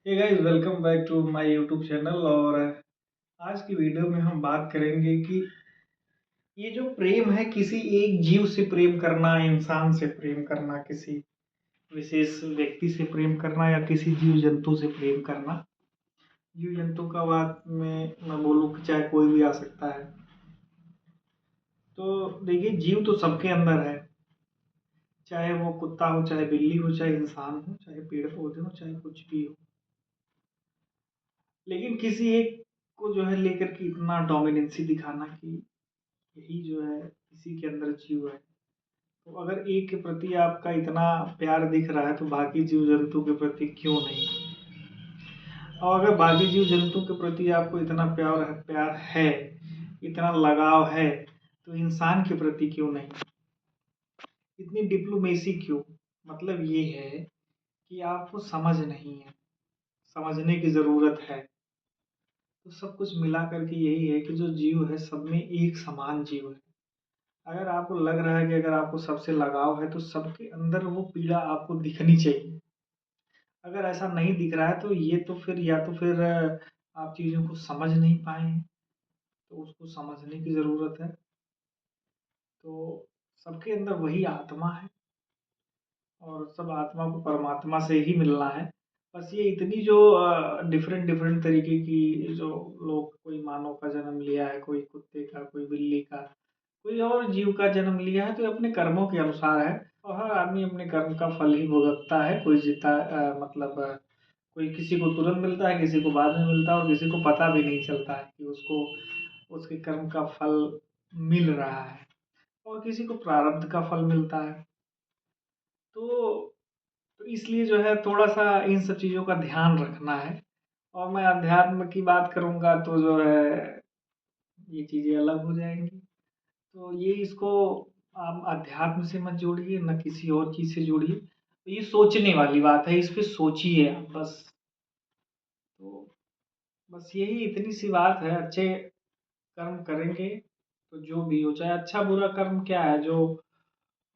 Hey guys, welcome back to my YouTube channel. और आज की वीडियो में हम बात करेंगे कि ये जो प्रेम है, किसी एक जीव से प्रेम करना, इंसान से प्रेम करना, किसी विशेष व्यक्ति से प्रेम करना या किसी जीव जंतु से प्रेम करना। जीव जंतु का बात में मैं बोलूँ कि चाहे कोई भी आ सकता है। तो देखिए, जीव तो सबके अंदर है, चाहे वो कुत्ता हो, चाहे बिल्ली हो, चाहे इंसान हो, चाहे पेड़ पौधे हो, चाहे कुछ भी हो। लेकिन किसी एक को जो है लेकर के इतना डोमिनेंसी दिखाना कि यही जो है किसी के अंदर जीव है। तो अगर एक के प्रति आपका इतना प्यार दिख रहा है तो बाकी जीव जंतु के प्रति क्यों नहीं। और अगर बाकी जीव जंतु के प्रति आपको इतना प्यार है, इतना लगाव है, तो इंसान के प्रति क्यों नहीं। इतनी डिप्लोमेसी क्यों। मतलब ये है कि आपको समझ नहीं है, समझने की जरूरत है। तो सब कुछ मिला करके यही है कि जो जीव है सब में एक समान जीव है। अगर आपको लग रहा है कि अगर आपको सबसे लगाव है तो सबके अंदर वो पीड़ा आपको दिखनी चाहिए। अगर ऐसा नहीं दिख रहा है तो ये तो फिर या तो फिर आप चीज़ों को समझ नहीं पाए हैं, तो उसको समझने की ज़रूरत है। तो सबके अंदर वही आत्मा है और सब आत्मा को परमात्मा से ही मिलना है। बस ये इतनी जो डिफरेंट डिफरेंट तरीके की जो लोग, कोई मानव का जन्म लिया है, कोई कुत्ते का, कोई बिल्ली का, कोई और जीव का जन्म लिया है, तो ये अपने कर्मों के अनुसार है। और हर आदमी अपने कर्म का फल ही भुगतता है। कोई जीता कोई किसी को तुरंत मिलता है, किसी को बाद में मिलता है, और किसी को पता भी नहीं चलता है कि उसको उसके कर्म का फल मिल रहा है, और किसी को प्रारब्ध का फल मिलता है। तो तो इसलिए जो है थोड़ा-सा इन सब चीज़ों का ध्यान रखना है। और मैं अध्यात्म की बात करूँगा तो जो है ये चीज़ें अलग हो जाएँगी। तो ये इसको आप अध्यात्म से मत जोड़िए, ना किसी और चीज़ से जोड़िए। तो ये सोचने वाली बात है, इस पे सोचिए आप बस। तो बस यही इतनी सी बात है। अच्छे कर्म करेंगे तो जो भी हो, चाहे अच्छा बुरा कर्म क्या है, जो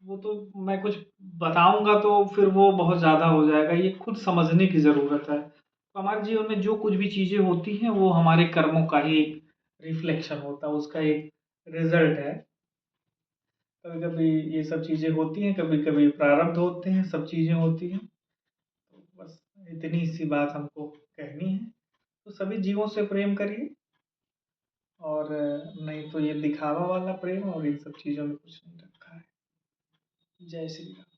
वो तो मैं कुछ बताऊँगा तो फिर वो बहुत ज़्यादा हो जाएगा। ये खुद समझने की ज़रूरत है। तो हमारे जीवन में जो कुछ भी चीज़ें होती हैं वो हमारे कर्मों का ही एक रिफ्लेक्शन होता है, उसका एक रिज़ल्ट है। कभी-कभी ये सब चीज़ें होती हैं, कभी-कभी प्रारब्ध होते हैं, सब चीज़ें होती हैं। तो बस इतनी सी बात हमको कहनी है। तो सभी जीवों से प्रेम करिए, और नहीं तो ये दिखावा वाला प्रेम और इन सब चीज़ों में कुछ नहीं रखा है। जय श्री राम।